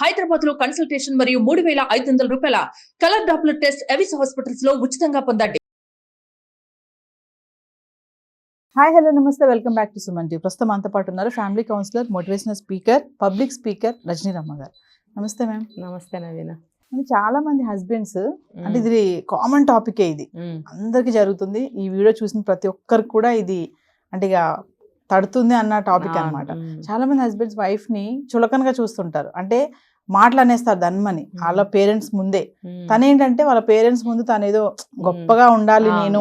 హైదరాబాద్ లో కన్సల్టేషన్ మరియు 3,500 రూపాయల colour Doppler test Avis hospitals లో ఉచితంగా పొందండి. హాయ్ హలో నమస్తే welcome back to Suman TV. ప్రస్తుతం మనతో పాటు ఉన్నారు family counsellor, motivational speaker, public speaker రజనీరమ్మ గారు. నమస్తే మ్యామ్. నమస్తే నవీన. చాలా మంది హస్బెండ్స్ అంటే ఇది కామన్ టాపికే, ఇది అందరికి జరుగుతుంది. ఈ వీడియో చూసిన ప్రతి ఒక్కరికి కూడా ఇది అంటే ఇక తడుతుంది అన్న టాపిక్ అన్నమాట. చాలా మంది హస్బెండ్స్ వైఫ్ ని చులకనగా చూస్తుంటారు, అంటే మాటలు అనేస్తారు ధన్మని వాళ్ళ పేరెంట్స్ ముందే. తనేంటంటే వాళ్ళ పేరెంట్స్ ముందు తనేదో గొప్పగా ఉండాలి, నేను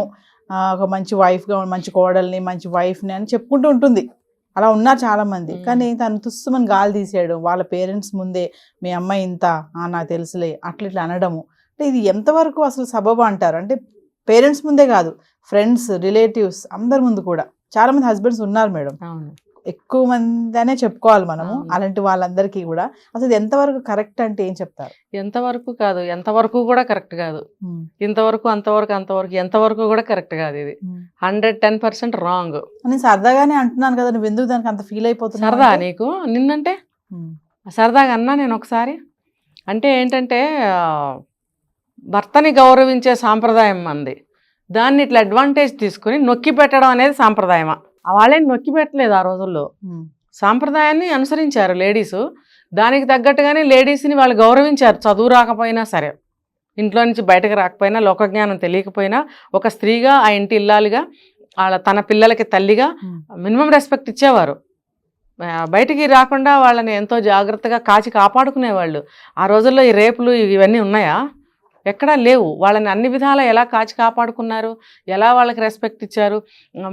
ఒక మంచి వైఫ్గా, మంచి కోడల్ని, మంచి వైఫ్ని అని చెప్పుకుంటూ ఉంటుంది. అలా ఉన్నారు చాలా మంది. కానీ తను తుస్సుమని గాలి తీసేయడం, వాళ్ళ పేరెంట్స్ ముందే మీ అమ్మాయి ఇంత నాకు తెలుసులే అట్లా ఇట్లా అనడము, అంటే ఇది ఎంతవరకు అసలు సబబు అంటారు? అంటే పేరెంట్స్ ముందే కాదు, ఫ్రెండ్స్, రిలేటివ్స్ అందరి ముందు కూడా చాలా మంది హస్బెండ్స్ ఉన్నారు మేడం. ఎక్కువ మంది అనే చెప్పుకోవాలి మనము. అలాంటి వాళ్ళందరికీ కూడా అసలు ఎంతవరకు కరెక్ట్ అంటే ఏం చెప్తారు? ఎంతవరకు కాదు, ఎంతవరకు కూడా కరెక్ట్ కాదు. ఇంతవరకు, అంతవరకు, అంతవరకు, ఎంతవరకు కూడా కరెక్ట్ కాదు. ఇది 110% రాంగ్. నేను సరదాగానే అంటున్నాను కదా, నువ్వు ఎందుకు దానికి అంత ఫీల్ అయిపోతున్నా? సరదా నీకు నిన్నంటే సరదాగా అన్నా నేను ఒకసారి. అంటే ఏంటంటే భర్తని గౌరవించే సాంప్రదాయం మంది, దాన్ని ఇట్లా అడ్వాంటేజ్ తీసుకుని నొక్కి పెట్టడం అనేది సాంప్రదాయమా? వాళ్ళేం నొక్కి పెట్టలేదు ఆ రోజుల్లో, సాంప్రదాయాన్ని అనుసరించారు లేడీసు. దానికి తగ్గట్టుగానే లేడీస్ని వాళ్ళు గౌరవించారు. చదువు రాకపోయినా సరే, ఇంట్లో నుంచి బయటకు రాకపోయినా, లోకజ్ఞానం తెలియకపోయినా, ఒక స్త్రీగా ఆ ఇంటి ఇల్లాలుగా, తన పిల్లలకి తల్లిగా మినిమం రెస్పెక్ట్ ఇచ్చేవారు. బయటికి రాకుండా వాళ్ళని ఎంతో జాగ్రత్తగా కాచి కాపాడుకునేవాళ్ళు. ఆ రోజుల్లో ఈ రేపులు ఇవన్నీ ఉన్నాయా? ఎక్కడా లేవు. వాళ్ళని అన్ని విధాలా ఎలా కాచి కాపాడుకున్నారు, ఎలా వాళ్ళకి రెస్పెక్ట్ ఇచ్చారు.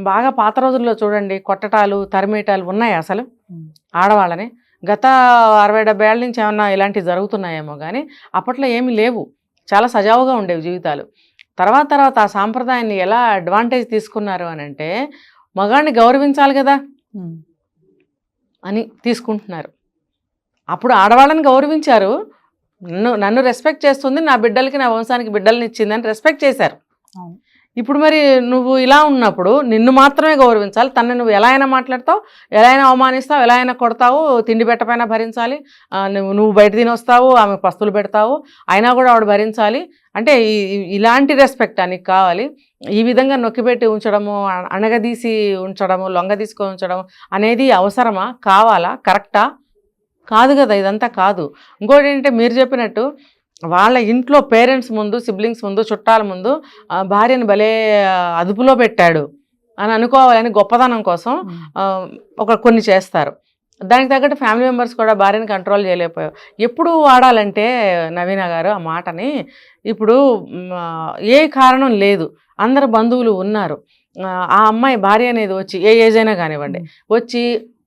బాగా పాత రోజుల్లో చూడండి, కొట్టటాలు, తరిమేటాలు ఉన్నాయి అసలు ఆడవాళ్ళని. గత 60-70 ఏళ్ళ నుంచి ఏమన్నా ఇలాంటివి జరుగుతున్నాయేమో కానీ అప్పట్లో ఏమీ లేవు. చాలా సజావుగా ఉండేవి జీవితాలు. తర్వాత ఆ సాంప్రదాయాన్ని ఎలా అడ్వాంటేజ్ తీసుకున్నారు అని అంటే, మగాడిని గౌరవించాలి కదా అని తీసుకుంటున్నారు. అప్పుడు ఆడవాళ్ళని గౌరవించారు. నన్ను రెస్పెక్ట్ చేస్తుంది, నా బిడ్డలకి, నా వంశానికి బిడ్డల్ని ఇచ్చిందని రెస్పెక్ట్ చేశారు. ఇప్పుడు మరి నువ్వు ఇలా ఉన్నప్పుడు నిన్ను మాత్రమే గౌరవించాలి. తనని నువ్వు ఎలా అయినా మాట్లాడతావు, ఎలా అయినా అవమానిస్తావు, ఎలా అయినా కొడతావు, తిండి పెట్టపైనా భరించాలి. నువ్వు బయట తినొస్తావు, ఆమె పస్తులు పెడతావు, అయినా కూడా ఆవిడ భరించాలి. అంటే ఇలాంటి రెస్పెక్ట్ నీకు కావాలి. ఈ విధంగా నొక్కిపెట్టి ఉంచడము, అణగదీసి ఉంచడము, లొంగ తీసుకొని ఉంచడం అనేది అవసరమా? కావాలా? కరెక్టా? కాదు కదా, ఇదంతా కాదు. ఇంకోటి ఏంటంటే మీరు చెప్పినట్టు వాళ్ళ ఇంట్లో పేరెంట్స్ ముందు, సిబ్లింగ్స్ ముందు, చుట్టాల ముందు భార్యను భలే అదుపులో పెట్టాడు అని అనుకోవాలని గొప్పదనం కోసం కొన్ని చేస్తారు. దానికి తగ్గట్టు ఫ్యామిలీ మెంబర్స్ కూడా భార్యను కంట్రోల్ చేయలేకపోయావు. ఎప్పుడు వాడాలంటే నవీన గారు ఆ మాటని, ఇప్పుడు ఏ కారణం లేదు, అందరు బంధువులు ఉన్నారు, ఆ అమ్మాయి భార్య అనేది వచ్చి, ఏ ఏజ్ అయినా కానివ్వండి, వచ్చి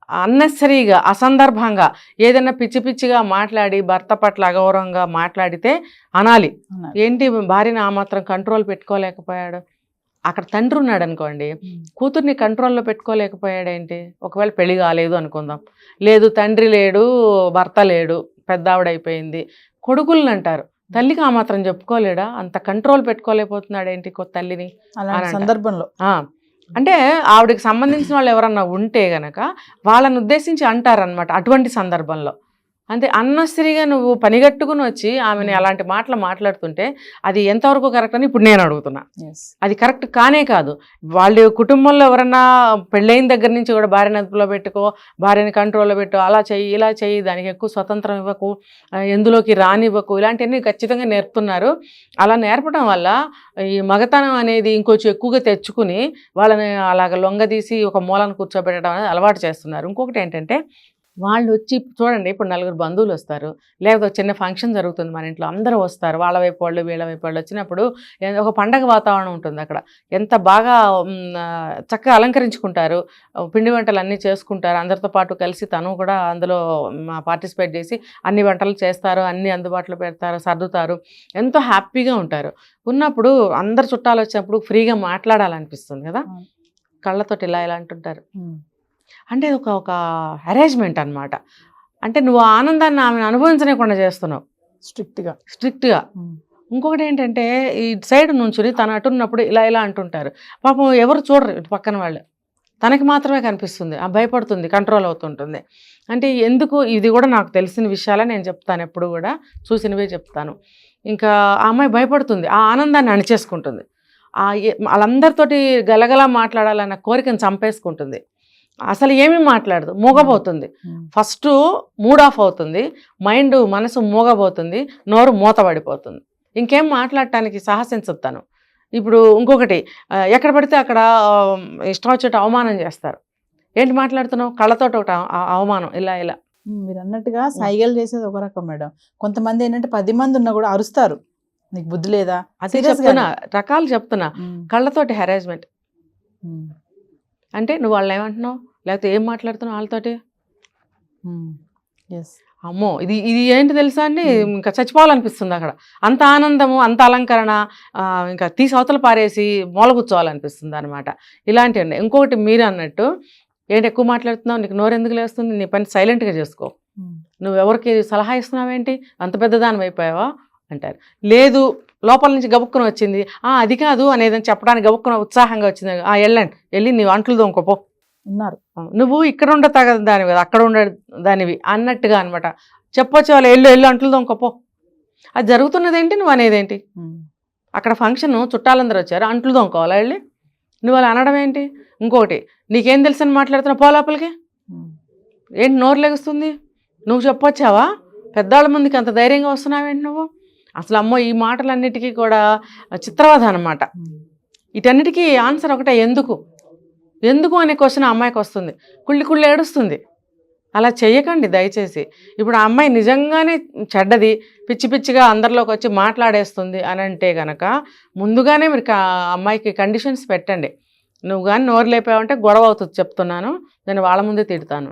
అన్నెసరీగా, అసందర్భంగా ఏదైనా పిచ్చి పిచ్చిగా మాట్లాడి భర్త పట్ల అగౌరవంగా మాట్లాడితే అనాలి. ఏంటి భార్యని ఆ మాత్రం కంట్రోల్ పెట్టుకోలేకపోయాడు? అక్కడ తండ్రి ఉన్నాడు అనుకోండి, కూతుర్ని కంట్రోల్లో పెట్టుకోలేకపోయాడేంటి? ఒకవేళ పెళ్లి కాలేదు అనుకుందాం, లేదు తండ్రి లేడు, భర్త లేడు, పెద్దావిడైపోయింది, కొడుకుల్ని అంటారు, తల్లికి ఆ మాత్రం చెప్పుకోలేడా? అంత కంట్రోల్ పెట్టుకోలేకపోతున్నాడు ఏంటి తల్లిని సందర్భంలో? అంటే ఆవిడకి సంబంధించిన వాళ్ళు ఎవరన్నా ఉంటే గనక వాళ్ళని ఉద్దేశించి అంటారనమాట అటువంటి సందర్భంలో. అంతే అన్నెసరీగా నువ్వు పనిగట్టుకుని వచ్చి ఆమెని అలాంటి మాటలు మాట్లాడుతుంటే అది ఎంతవరకు కరెక్ట్ అని ఇప్పుడు నేను అడుగుతున్నా. అది కరెక్ట్ కానే కాదు. వాళ్ళ కుటుంబంలో ఎవరన్నా పెళ్ళైన దగ్గర నుంచి కూడా భార్యని అదుపులో పెట్టుకో, భార్యని కంట్రోల్లో పెట్టు, అలా చెయ్యి, ఇలా చెయ్యి, దానికి ఎక్కువ స్వతంత్రం ఇవ్వకు, ఎందులోకి రానివ్వకు, ఇలాంటివన్నీ ఖచ్చితంగా నేర్పుతున్నారు. అలా నేర్పడం వల్ల ఈ మగతనం అనేది ఇంకొంచెం ఎక్కువగా తెచ్చుకుని వాళ్ళని అలాగ లొంగదీసి ఒక మూలను కూర్చోబెట్టడం అనేది అలవాటు చేస్తున్నారు. ఇంకొకటి ఏంటంటే, వాళ్ళు వచ్చి చూడండి, ఇప్పుడు 4 బంధువులు వస్తారు, లేకపోతే చిన్న ఫంక్షన్ జరుగుతుంది మన ఇంట్లో, అందరూ వస్తారు, వాళ్ళ వైపు వాళ్ళు వీళ్ళ వైపు వాళ్ళు వచ్చినప్పుడు ఒక పండగ వాతావరణం ఉంటుంది అక్కడ. ఎంత బాగా చక్కగా అలంకరించుకుంటారు, పిండి వంటలు అన్నీ చేసుకుంటారు, అందరితో పాటు కలిసి తను కూడా అందులో పార్టిసిపేట్ చేసి అన్ని వంటలు చేస్తారు, అన్ని అందుబాటులో పెడతారు, సర్దుతారు, ఎంతో హ్యాపీగా ఉంటారు. ఉన్నప్పుడు అందరు చుట్టాలు వచ్చినప్పుడు ఫ్రీగా మాట్లాడాలనిపిస్తుంది కదా, కళ్ళతోటి ఇలా అంటుంటారు. అంటే అది ఒక అరేంజ్మెంట్ అనమాట. అంటే నువ్వు ఆనందాన్ని ఆమెను అనుభవించలేకుండా చేస్తున్నావు స్ట్రిక్ట్గా. ఇంకొకటి ఏంటంటే, ఈ సైడ్ నుంచుని తను అటున్నప్పుడు ఇలా అంటుంటారు. పాపం ఎవరు చూడరు, ఇటు పక్కన వాళ్ళు, తనకి మాత్రమే కనిపిస్తుంది, భయపడుతుంది, కంట్రోల్ అవుతుంటుంది. అంటే ఎందుకు, ఇది కూడా నాకు తెలిసిన విషయాలే నేను చెప్తాను, ఎప్పుడు కూడా చూసినవే చెప్తాను. ఇంకా ఆ అమ్మాయి భయపడుతుంది, ఆ ఆనందాన్ని అణిచేసుకుంటుంది, వాళ్ళందరితోటి గలగలా మాట్లాడాలన్న కోరికను చంపేసుకుంటుంది, అసలు ఏమీ మాట్లాడదు, మూగబోతుంది. ఫస్ట్ మూడ్ ఆఫ్ అవుతుంది, మనసు మూగబోతుంది, నోరు మూతబడిపోతుంది, ఇంకేం మాట్లాడటానికి సాహసించదు తను. ఇప్పుడు ఇంకొకటి, ఎక్కడ పడితే అక్కడ ఇష్టం వచ్చేట అవమానం చేస్తారు. ఏంటి మాట్లాడుతున్నావు, కళ్ళతోటి ఒకటి అవమానం, ఇలా ఇలా. మీరు అన్నట్టుగా సైగలు చేసేది ఒక రకం మేడం. కొంతమంది ఏంటంటే 10 మంది ఉన్నా కూడా అరుస్తారు, నీకు బుద్ధి లేదా, అది చెప్తున్నా, రకాలు చెప్తున్నా. కళ్ళతోటి హెరాస్మెంట్ అంటే నువ్వు వాళ్ళని ఏమంటున్నావు, లేకపోతే ఏం మాట్లాడుతున్నావు వాళ్ళతోటి. అమ్మో, ఇది ఏంటి తెలుసా అండి, ఇంకా చచ్చిపోవాలనిపిస్తుంది అక్కడ. అంత ఆనందము, అంత అలంకరణ, ఇంకా తీసి అవతల పారేసి మూల కూర్చోవాలనిపిస్తుంది అనమాట. ఇలాంటివి. ఇంకొకటి మీరు అన్నట్టు, ఏంటి ఎక్కువ మాట్లాడుతున్నావు, నీకు నోరు ఎందుకు లేస్తుంది, నీ పని సైలెంట్గా చేసుకో, నువ్వు ఎవరికి సలహా ఇస్తున్నావేంటి, అంత పెద్దదాని అయిపోయావా అంటారు. లేదు, లోపల నుంచి గబుక్కున వచ్చింది, అది కాదు అనేది చెప్పడానికి గబుక్కున ఉత్సాహంగా వచ్చింది, వెళ్ళి నీ అంట్లు దొంగపో ఉన్నారు, నువ్వు ఇక్కడ ఉండ తగదు దానివి కదా, అక్కడ ఉండే దానివి అన్నట్టుగా అనమాట. చెప్పొచ్చు వాళ్ళు, వెళ్ళు అంట్లు దొంగపో. అది జరుగుతున్నది ఏంటి, నువ్వు అనేదేంటి. అక్కడ ఫంక్షన్, చుట్టాలందరూ వచ్చారు, అంట్లు దొంగకోవాలా వెళ్ళి, నువ్వు అలా అనడం ఏంటి. ఇంకొకటి, నీకేం తెలుసు అని మాట్లాడుతున్నావు, పో లోపలికి, ఏంటి నోరు లెగుస్తుంది, నువ్వు చెప్పొచ్చావా, పెద్దవాళ్ళ ముందుకి అంత ధైర్యంగా వస్తున్నావేంటి నువ్వు. అసలు అమ్మో, ఈ మాటలన్నిటికీ కూడా చిత్రవధ అనమాట. వీటన్నిటికీ ఆన్సర్ ఒకటే, ఎందుకు అనే క్వశ్చన్ ఆ అమ్మాయికి వస్తుంది, కుళ్ళి ఏడుస్తుంది. అలా చెయ్యకండి దయచేసి. ఇప్పుడు ఆ అమ్మాయి నిజంగానే చెడ్డది, పిచ్చిగా అందరిలోకి వచ్చి మాట్లాడేస్తుంది అని అంటే కనుక ముందుగానే మీరు అమ్మాయికి కండిషన్స్ పెట్టండి. నువ్వు కానీ నోరు లేపావంటే గొడవ అవుతుంది, చెప్తున్నాను, నేను వాళ్ళ ముందే తిడతాను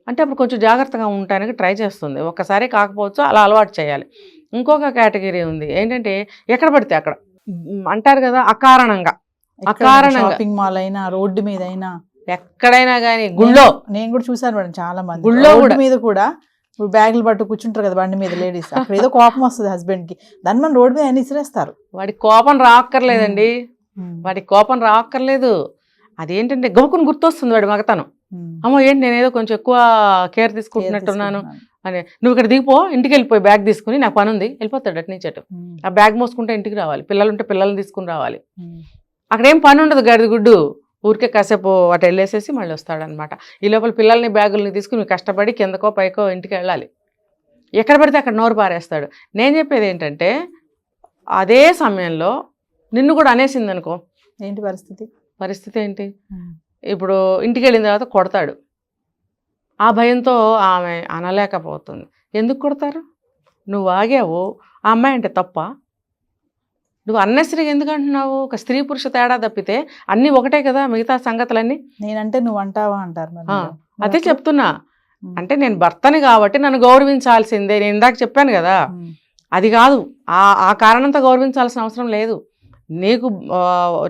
అంటే అప్పుడు కొంచెం జాగ్రత్తగా ఉండటానికి ట్రై చేస్తుంది. ఒక్కసారి కాకపోవచ్చు, అలా అలవాటు చేయాలి. ఇంకొక కేటగిరీ ఉంది, ఏంటంటే ఎక్కడ పడితే అక్కడ అంటారు కదా, అకారణంగా షాపింగ్ మాల్ అయినా, రోడ్డు మీద అయినా, ఎక్కడైనా కానీ, గుళ్ళో నేను కూడా చూసాను మేడం, చాలా మంది గుళ్ళో మీద కూడా బ్యాగులు పట్టు కూర్చుంటారు కదా బండి మీద లేడీస్, అక్కడ ఏదో కోపం వస్తుంది హస్బెండ్ కి, దాన్ని మనం రోడ్డు మీద అన్ని ఇసిరేస్తారు. వాడికి కోపం రాక్కర్లేదండి, వాడికి కోపం రాక్కర్లేదు, అదేంటంటే గబుకుని గుర్తొస్తుంది వాడి మగతనం. అమ్మో ఏంటి, నేనేదో కొంచెం ఎక్కువ కేర్ తీసుకుంటున్నట్టున్నాను అని. నువ్వు ఇక్కడ దిగిపో, ఇంటికి వెళ్ళిపోయి బ్యాగ్ తీసుకుని, నాకు పని ఉంది, వెళ్ళిపోతాడు అటు నుంచి అటు. ఆ బ్యాగ్ మోసుకుంటే ఇంటికి రావాలి, పిల్లలుంటే పిల్లల్ని తీసుకుని రావాలి. అక్కడ ఏం పని ఉండదు, గడిది గుడ్డు, ఊరికే కాసేపు అటు వెళ్ళేసేసి మళ్ళీ వస్తాడనమాట. ఈ లోపల పిల్లల్ని బ్యాగుల్ని తీసుకుని కష్టపడి కిందకో పైకో ఇంటికి వెళ్ళాలి. ఎక్కడ పడితే అక్కడ నోరు పారేస్తాడు. నేను చెప్పేది ఏంటంటే, అదే సమయంలో నిన్ను కూడా అనేసింది అనుకో, ఏంటి పరిస్థితి ఏంటి. ఇప్పుడు ఇంటికి వెళ్ళిన తర్వాత కొడతాడు, ఆ భయంతో ఆమె అనలేకపోతుంది. ఎందుకు కొడతారు, నువ్వు ఆగావు, ఆ అమ్మాయి అంటే తప్ప, నువ్వు అన్నెసరిగా ఎందుకు అంటున్నావు. ఒక స్త్రీ పురుష తేడా తప్పితే అన్నీ ఒకటే కదా, మిగతా సంగతులన్నీ. నేనంటే నువ్వు అంటావా అంటారు. అదే చెప్తున్నా, అంటే నేను భర్తని కాబట్టి నన్ను గౌరవించాల్సిందే. నేను ఇందాక చెప్పాను కదా, అది కాదు, ఆ కారణంతో గౌరవించాల్సిన అవసరం లేదు. నీకు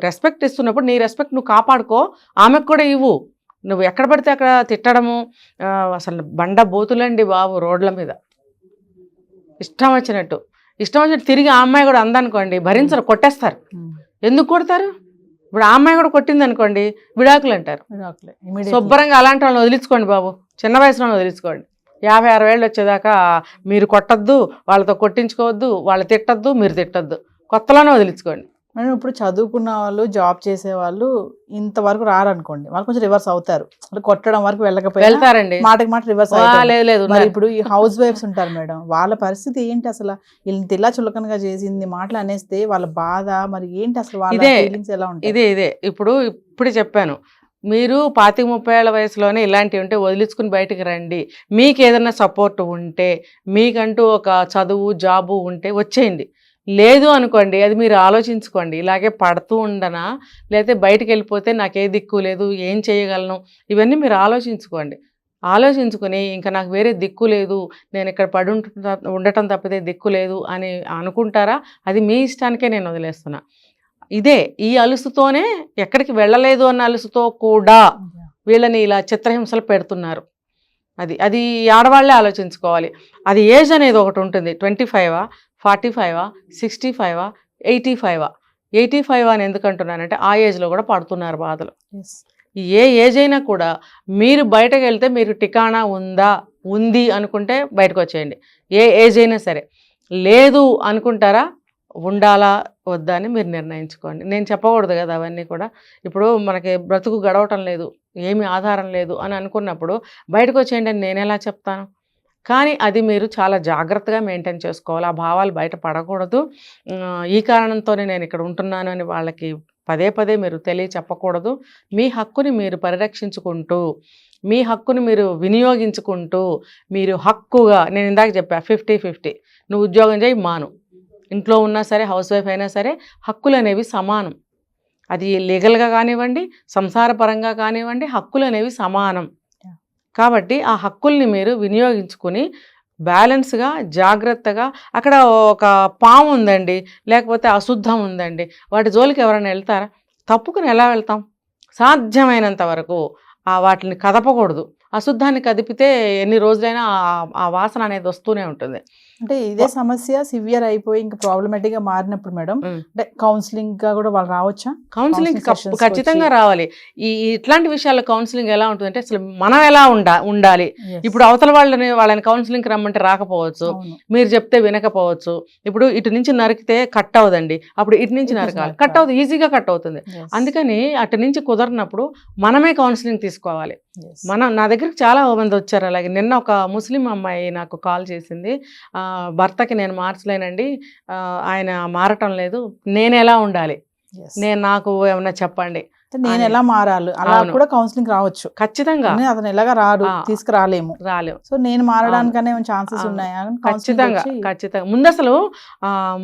రెస్పెక్ట్ ఇస్తున్నప్పుడు నీ రెస్పెక్ట్ నువ్వు కాపాడుకో, ఆమెకు కూడా ఇవ్వు. నువ్వు ఎక్కడ పడితే అక్కడ తిట్టడము, అసలు బండ బూతులండి బాబు, రోడ్ల మీద ఇష్టం వచ్చినట్టు తిరిగి ఆ అమ్మాయి కూడా అందనుకోండి, భరించరు, కొట్టేస్తారు. ఎందుకు కొడతారు. ఇప్పుడు ఆ అమ్మాయి కూడా కొట్టింది అనుకోండి, విడాకులు అంటారు. శుభ్రంగా అలాంటి వాళ్ళని వదిలించుకోండి బాబు, చిన్న వయసులో వదిలించుకోండి. 50-60 ఏళ్ళు వచ్చేదాకా మీరు కొట్టద్దు, వాళ్ళతో కొట్టించుకోవద్దు, వాళ్ళు తిట్టద్దు, మీరు తిట్టద్దు, కొత్తలోనే వదిలించుకోండి. మేడం ఇప్పుడు చదువుకున్న వాళ్ళు, జాబ్ చేసే వాళ్ళు ఇంతవరకు రారనుకోండి, వాళ్ళు కొంచెం రివర్స్ అవుతారు, కొట్టడం వరకు వెళ్తారండి, మాటకి మాట రివర్స్. లేదు మరి ఇప్పుడు ఈ హౌస్ వైఫ్స్ ఉంటారు మేడం, వాళ్ళ పరిస్థితి ఏంటి అసలు, వీళ్ళని తెల్లా చులకనగా చేసింది మాటలు అనేస్తే వాళ్ళ బాధ మరి ఏంటి అసలు, వాళ్ళ ఫీలింగ్స్ ఎలా ఉంటాయి. ఇదే ఇప్పుడు చెప్పాను, మీరు 25-30 ఏళ్ల వయసులోనే ఇలాంటివి ఉంటే వదిలించుకుని బయటికి రండి. మీకు ఏదైనా సపోర్ట్ ఉంటే, మీకంటూ ఒక చదువు జాబు ఉంటే వచ్చేయండి. లేదు అనుకోండి, అది మీరు ఆలోచించుకోండి. ఇలాగే పడుతూ ఉండనా, లేకపోతే బయటికి వెళ్ళిపోతే నాకే దిక్కు లేదు, ఏం చేయగలను, ఇవన్నీ మీరు ఆలోచించుకొని ఇంకా నాకు వేరే దిక్కు లేదు, నేను ఇక్కడ పడి ఉండటం తప్పితే దిక్కు లేదు అని అనుకుంటారా, అది మీ ఇష్టానికే నేను వదిలేస్తున్నా. ఈ అలుసుతోనే, ఎక్కడికి వెళ్ళలేదు అన్న అలుసుతో కూడా వీళ్ళని ఇలా చిత్రహింసలు పెడుతున్నారు. అది ఆడవాళ్లే ఆలోచించుకోవాలి. అది ఏజ్ అనేది ఒకటి ఉంటుంది, 25, 45, 65, 85 అని ఎందుకు అంటున్నానంటే, ఆ ఏజ్లో కూడా పడుతున్నారు బాధలు. ఏ ఏజ్ అయినా కూడా మీరు బయటకు వెళ్తే మీరు టికాణా ఉంది అనుకుంటే బయటకు వచ్చేయండి. ఏ ఏజ్ అయినా సరే. లేదు అనుకుంటారా, ఉండాలా వద్దా అని మీరు నిర్ణయించుకోండి. నేను చెప్పకూడదు కదా అవన్నీ కూడా. ఇప్పుడు మనకి బ్రతుకు గడవటం లేదు, ఏమీ ఆధారం లేదు అని అనుకున్నప్పుడు బయటకు వచ్చేయండి అని నేను ఎలా చెప్తాను? కానీ అది మీరు చాలా జాగ్రత్తగా మెయింటైన్ చేసుకోవాలి. ఆ భావాలు బయట పడకూడదు. ఈ కారణంతోనే నేను ఇక్కడ ఉంటున్నాను అని వాళ్ళకి పదే పదే మీరు చెప్పకూడదు. మీ హక్కుని మీరు పరిరక్షించుకుంటూ, మీ హక్కుని మీరు వినియోగించుకుంటూ, మీరు హక్కుగా, నేను ఇందాక చెప్పా 50-50, నువ్వు ఉద్యోగం చేయి మాను, ఇంట్లో ఉన్నా సరే, హౌస్ వైఫ్ అయినా సరే, హక్కులు అనేవి సమానం. అది లీగల్గా కానివ్వండి, సంసారపరంగా కానివ్వండి, హక్కులు అనేవి సమానం. కాబట్టి ఆ హక్కుల్ని మీరు వినియోగించుకుని బ్యాలెన్స్గా, జాగ్రత్తగా, అక్కడ ఒక పాము ఉందండి, లేకపోతే అశుద్ధం ఉందండి, వాటి జోలికి ఎవరైనా వెళ్తారా? తప్పుకుని ఎలా వెళ్తాం? సాధ్యమైనంత వరకు వాటిని కదపకూడదు. అశుద్ధాన్ని కదిపితే ఎన్ని రోజులైనా ఆ వాసన అనేది వస్తూనే ఉంటుంది. అంటే ఇదే సమస్య సివియర్ అయిపోయి ఇంకా ప్రాబ్లమేటిక్ గా మారినప్పుడు మేడం, అంటే కౌన్సిలింగ్ గా కూడా వాళ్ళు రావచ్చా? కౌన్సిలింగ్ ఖచ్చితంగా రావాలి. ఇట్లాంటి విషయాల్లో కౌన్సిలింగ్ ఎలా ఉంటుందంటే, అసలు మనం ఎలా ఉండాలి. ఇప్పుడు అవతల వాళ్ళని కౌన్సిలింగ్ రమ్మంటే రాకపోవచ్చు, మీరు చెప్తే వినకపోవచ్చు. ఇప్పుడు ఇటు నుంచి నరికితే కట్ అవ్వదండి, అప్పుడు ఇటు నుంచి నరకాలి, కట్ అవుతుంది, ఈజీగా కట్ అవుతుంది. అందుకని అటు నుంచి కుదరనప్పుడు మనమే కౌన్సిలింగ్ తీసుకోవాలి. నా దగ్గరికి చాలా మంది వచ్చారు. అలాగే నిన్న ఒక ముస్లిం అమ్మాయి నాకు కాల్ చేసింది. భర్తకి నేను మార్చలేనండి, ఆయన మారటం లేదు, నేను ఎలా ఉండాలి, నాకు ఏమన్నా చెప్పండి, నేను ఎలా మారాలి, అలా కూడా కౌన్సిలింగ్ రావచ్చు. ఖచ్చితంగా అతను ఎలాగా తీసుకురాలేము. సో నేను మారడానికనే ఛాన్సెస్ ఉన్నాయా? ఖచ్చితంగా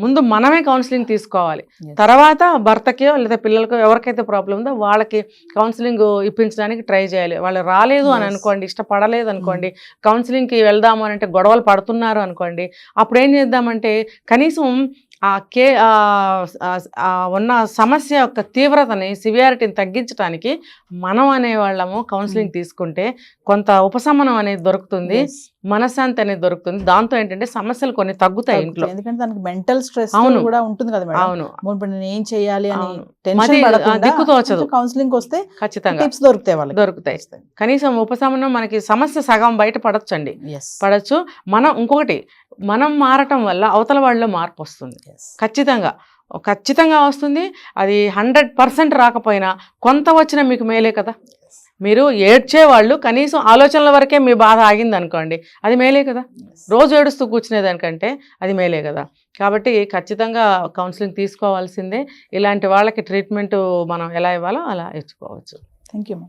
ముందు మనమే కౌన్సిలింగ్ తీసుకోవాలి. తర్వాత భర్తకో లేదా పిల్లలకో ఎవరికైతే ప్రాబ్లం ఉందో వాళ్ళకి కౌన్సిలింగ్ ఇప్పించడానికి ట్రై చేయాలి. వాళ్ళు రాలేదు అని అనుకోండి, ఇష్టపడలేదు అనుకోండి, కౌన్సిలింగ్కి వెళ్దాము అని అంటే గొడవలు పడుతున్నారు అనుకోండి, అప్పుడు ఏం చేద్దామంటే కనీసం ఉన్న సమస్య యొక్క తీవ్రతని, సివియారిటీని తగ్గించడానికి మనం అనేవాళ్ళము కౌన్సిలింగ్ తీసుకుంటే కొంత ఉపశమనం అనేది దొరుకుతుంది, మనశ్శాంతి అనేది దొరుకుతుంది. దాంతో ఏంటంటే సమస్యలు కొన్ని తగ్గుతాయి ఇంట్లో. ఎందుకంటే దానికి మెంటల్ స్ట్రెస్ కూడా ఉంటుంది కదా మేడం. అవును, నేను ఏం చేయాలి అని దిక్కుతోచదు. కౌన్సిలింగ్ వస్తే ఖచ్చితంగా టిప్స్ దొరుకుతాయి. కనీసం ఉపశమనం, మనకి సమస్య సగం బయట పడొచ్చండి, పడచ్చు. ఇంకొకటి, మనం మారటం వల్ల అవతల వాళ్ళలో మార్పు వస్తుంది. ఖచ్చితంగా వస్తుంది. అది 100% రాకపోయినా కొంత వచ్చినా మీకు మేలే కదా. మీరు ఏడ్చేవాళ్ళు కనీసం ఆలోచనల వరకే మీ బాధ ఆగింది అనుకోండి, అది మేలే కదా. రోజు ఏడుస్తూ కూర్చునేదానికంటే అది మేలే కదా. కాబట్టి ఖచ్చితంగా కౌన్సిలింగ్ తీసుకోవాల్సిందే. ఇలాంటి వాళ్ళకి ట్రీట్మెంట్ మనం ఎలా ఇవ్వాలో అలా ఇచ్చుకోవచ్చు. Thank you.